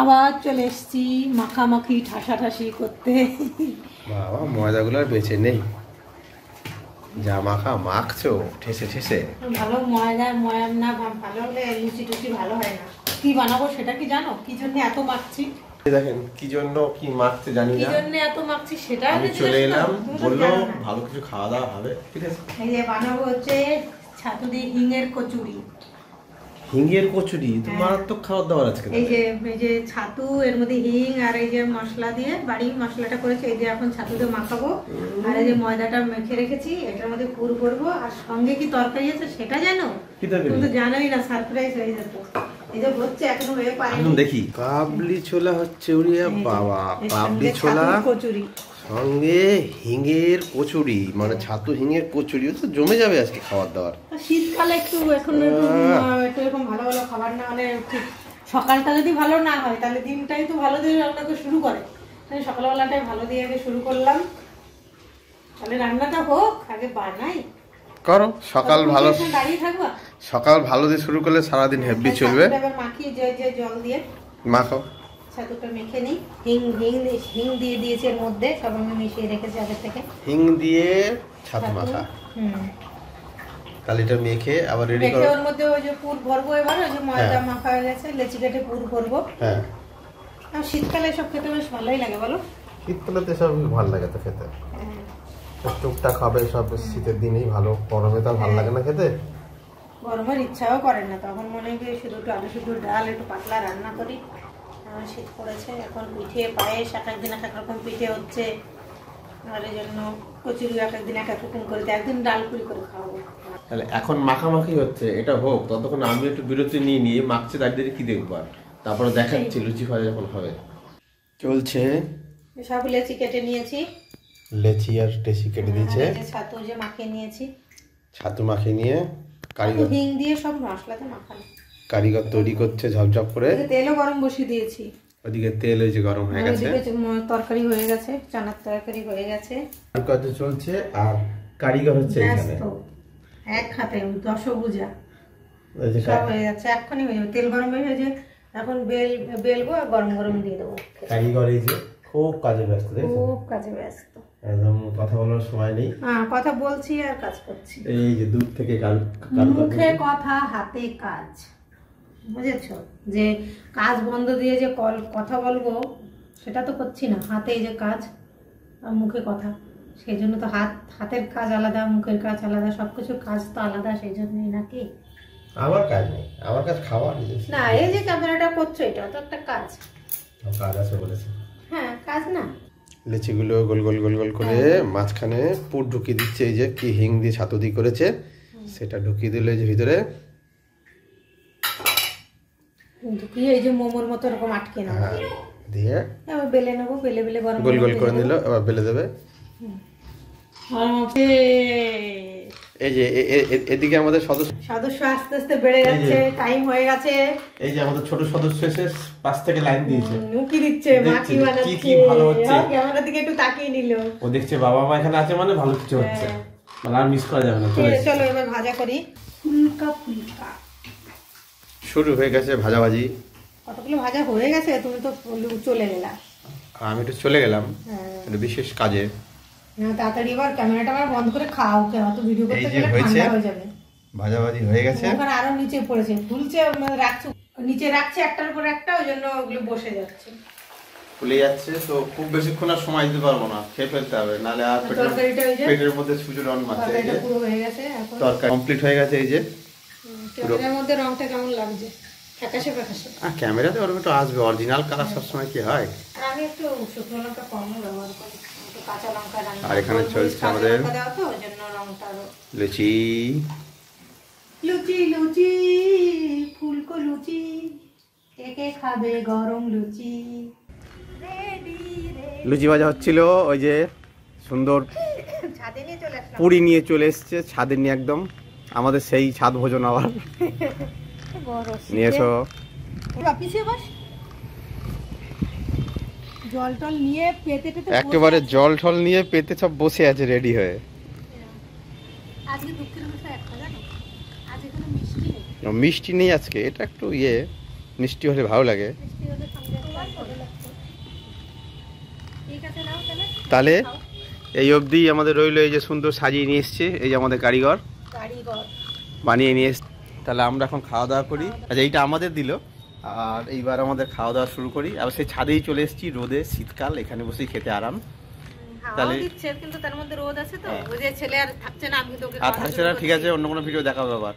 আবার চলে এসেছি মাখামাখি ঠাসাঠাসি করতে। বাবা ময়দাগুলো আর বেঁচে নেই, যা মাখা মাখছো ঠেসে ঠেসে। ভালো ময়দা ময়াম না ভালো হলে লুচি টুচি ভালো হয় না। কি বানাবো সেটা কি জানো? কি জন্য এত মাখছি দেখেন কি জন্য কি মাখতে জানি না, কি জন্য এত মাখছি সেটা আমি চলে এলাম, বললো ভালো কিছু খাওয়া দাওয়া হবে, ঠিক আছে। এই যে বানাবো হচ্ছে ছাতু দিয়ে হিঙের কচুরি। হিঙের কচুরি তো মারাত্মক খাবার দাবার আজকে। এই যে ছাতু, এর মধ্যে হিং আর এই যে মশলা দিয়ে বাড়ি মশলাটা করেছে, এই যে এখন ছাতু দিয়ে মাখাবো। আর এই যে ময়দাটা মেখে রেখেছি, এটার মধ্যে পুর করবো। আর সঙ্গে কি তরকারি আছে সেটা জানো? তুমি তো জানোই না, সারপ্রাইজ হয়ে যেত। এই যে হচ্ছে এখনো হয়ে পারেনি, দেখি কাবলি ছোলা হচ্ছে। উড়িয়া বাবা, কাবলি ছোলা কচুরি সঙ্গে হিঙের কচুরি, মানে ছাতু হিঙের কচুরি তো জমে যাবে আজকে খাবার দাবার। শীতকালে একটু এখন একটু এরকম ভালো ভালো খাবার না হলে ঠিক সকালটা যদি ভালো না হয় তাহলে দিনটাই তো ভালো দিয়ে রান্নাটা শুরু করে। তাহলে সকালবেলাটাই ভালো দিয়ে আগে শুরু করলাম, তাহলে রান্নাটা হোক, আগে বানাই। করো সকাল ভালো, দাঁড়িয়ে থাকবা। সকাল ভালো দিয়ে শুরু করলে সারাদিন হেভি চলবে। মাখিয়ে যে জল দিয়ে মাখো, ছাতুটা মেখে নিই। হিং দিয়ে দিয়েছি এর মধ্যে, সব আমি মিশিয়ে রেখেছি আগে থেকে। হিং দিয়ে ছাতু মাখা, তাহলে এটা মেখে আবার রেডি করো। ওর মধ্যে ওই যে পুর ভরবো, এবার ওই যে ময়দা মাখা হয়ে গেছে, লেচি কেটে পুর ভরবো। হ্যাঁ, আর শীতকালে সব খেতে বেশ ভালোই লাগে, বলো? শীতকালে তো সব ভালো লাগে তো খেতে, টুকটাক খাবে সব শীতের দিনেই ভালো, গরমে তো ভালো লাগে না খেতে। গরমের ইচ্ছাও করে না, তখন মনে হয় শুধু একটু আলু শুধু ডাল একটু পাতলা রান্না করি। শীত পড়েছে, এখন পিঠে পায়েস এক একদিন এক এক রকম পিঠে হচ্ছে, আর এই জন্য কচুরি এক একদিন এক এক রকম করে, একদিন ডাল পুরি করে খাওয়াবো। তাহলে এখন মাখামাখি হচ্ছে, এটা হোক, ততক্ষণ আমি একটু বিরতি নিয়ে মাখছে, দাঁড়িয়ে কি দেখবো, তারপরে দেখাচ্ছি লুচি ভাজা যখন হবে। চলছে, সব লেচি কেটে নিয়েছি, লেচি আর টেসি কেটে দিয়েছে। ছাতু যে মাখিয়ে নিয়েছি, ছাতু মাখিয়ে নিয়ে কারিগর হিং দিয়ে সব মশলাতে মাখানো, কারিগর তৈরি করছে ঝপঝপ করে। তেলও গরম বসিয়ে দিয়েছি, ওদিকে তেল ওই যে গরম হয়ে গেছে, তরকারি হয়ে গেছে, চানার তরকারি হয়ে গেছে, কাজ চলছে। আর কারিগর হচ্ছে এখানে এক হাতে দশভুজা সব হয়ে যাচ্ছে, এক্ষুনি হয়ে যাবে। তেল গরম হয়ে গেছে, এখন বেলবো আর গরম গরম দিয়ে দেবো। কারিগর এই যে খুব কাজে ব্যস্ত, খুব কাজে ব্যস্ত, একদম কথা বলার সময় নেই। কথা বলছি আর কাজ করছি, এই যে দূর থেকে মুখে কথা হাতে কাজ, বুঝেছো? যে কাজ বন্ধ দিয়ে যে কথা বলবো সেটা তো করছি না, হাতে এই যে কাজ আর মুখে কথা, সেই জন্য তো হাতের কাজ আলাদা, মুখের কাজ আলাদা, সবকিছুর কাজ তো আলাদা, সেই জন্যই নাকি। আমার কাজ নেই, আমার কাজ খাওয়া না, এই যে ক্যামেরাটা করছো এটা তো একটা কাজ, কাজ আছে বলেছে। হ্যাঁ, কাজ না। লিচিগুলো গোল গোল গোল গোল করে মাঝখানে পুর ঢুকিয়ে দিচ্ছে, এই যে কি হিং দিয়ে ছাতু দিয়ে করেছে সেটা ঢুকিয়ে দিলে যে ভিতরে, ঢুকিয়ে এই যে মোমোর মতো এরকম আটকে নেবো, দিয়ে এবার বেলে নেবো, বেলে বেলে গরম গোল গোল করে নিল, এবার বেলে দেবে। এই যে এদিকে আমাদের সদস্য আস্তে আস্তে বেড়ে যাচ্ছে, টাইম হয়ে গেছে। এই যে আমাদের ছোট সদস্য এসে পাশ থেকে লাইন দিয়েছে, মুখি দিচ্ছে, মা কি বানাচ্ছে, কি ভালো হচ্ছে, ক্যামেরার দিকে একটু তাকিয়ে নিল, ও দেখছে বাবা মা এখানে আছে মানে ভালো কিছু হচ্ছে, মানে আর মিস করা যাবে না। চলো এবার ভাজা করি, ফুলকা ফুলকা শুরু হয়ে গেছে ভাজাভাজি। কতগুলো ভাজা হয়ে গেছে, তুমি তো চলে গেলা, আমি একটু চলে গেলাম একটা বিশেষ কাজে। তাড়াতাড়ি এবার ক্যামেরাটা আমার বন্ধ করে খাও, কেন তো ভিডিও করতে গেলে ঠান্ডা হয়ে যাবে। ভাজাভাজি হয়ে গেছে, ওখানে আরো নিচে পড়েছে, ফুলছে, রাখছে নিচে, রাখছে একটার উপর একটা, ওই জন্য ওগুলো বসে যাচ্ছে, ফুলে যাচ্ছে। তো খুব বেশিক্ষণ আর সময় দিতে পারবো না, খেয়ে ফেলতে হবে, নাহলে আর পেটের মধ্যে সুজুর রং মারছে। তরকারিটা পুরো হয়ে গেছে, এখন তরকারি কমপ্লিট হয়ে গেছে। এই যে ক্যামেরার মধ্যে রংটা কেমন লাগছে, ফ্যাকাশে ফ্যাকাশে। ক্যামেরাতে ওরকম একটু আসবে, অরিজিনাল কালার সবসময় কি হয়। আমি একটু শুকনো লঙ্কা কম ব্যবহার করি, কাঁচা লঙ্কা রান্না। আর এখানে চলছে আমাদের লুচি, লুচি লুচি ফুলকো লুচি, কে খাবে গরম লুচি। লুচি ভাজা হচ্ছিল, ওই যে সুন্দর পুরি নিয়ে চলে এসছে ছাদে নিয়ে, একদম আমাদের সেই ছাদ ভোজন আবার নিয়ে এসো। জল টল নিয়ে পেতে একেবারে জল টল নিয়ে পেতে সব বসে আছে রেডি হয়ে। আজকে দুঃখের বিষয় একটা জানো, আজকে কোনো মিষ্টি নেই। মিষ্টি নেই আজকে, এটা একটু মিষ্টি হলে ভালো লাগে। মিষ্টি হলে তাহলে এই অবধি আমাদের রইলো। এই যে সুন্দর সাজিয়ে নিয়ে এসছে এই যে আমাদের কারিগর বানিয়ে নিয়ে এসছে। তাহলে আমরা এখন খাওয়া দাওয়া করি। আচ্ছা এইটা আমাদের দিল, আর এইবার আমাদের খাওয়া দাওয়া শুরু করি। আবার সেই ছাদেই চলে এসেছি, রোদে, শীতকাল, এখানে বসেই খেতে আরাম। তাহলে কিন্তু তার মধ্যে রোদ আছে তো, ওই যে ছেলে আর থাকছে না, আমি তো আর থাকছে না, ঠিক আছে, অন্য কোনো ভিডিও দেখাবো আবার।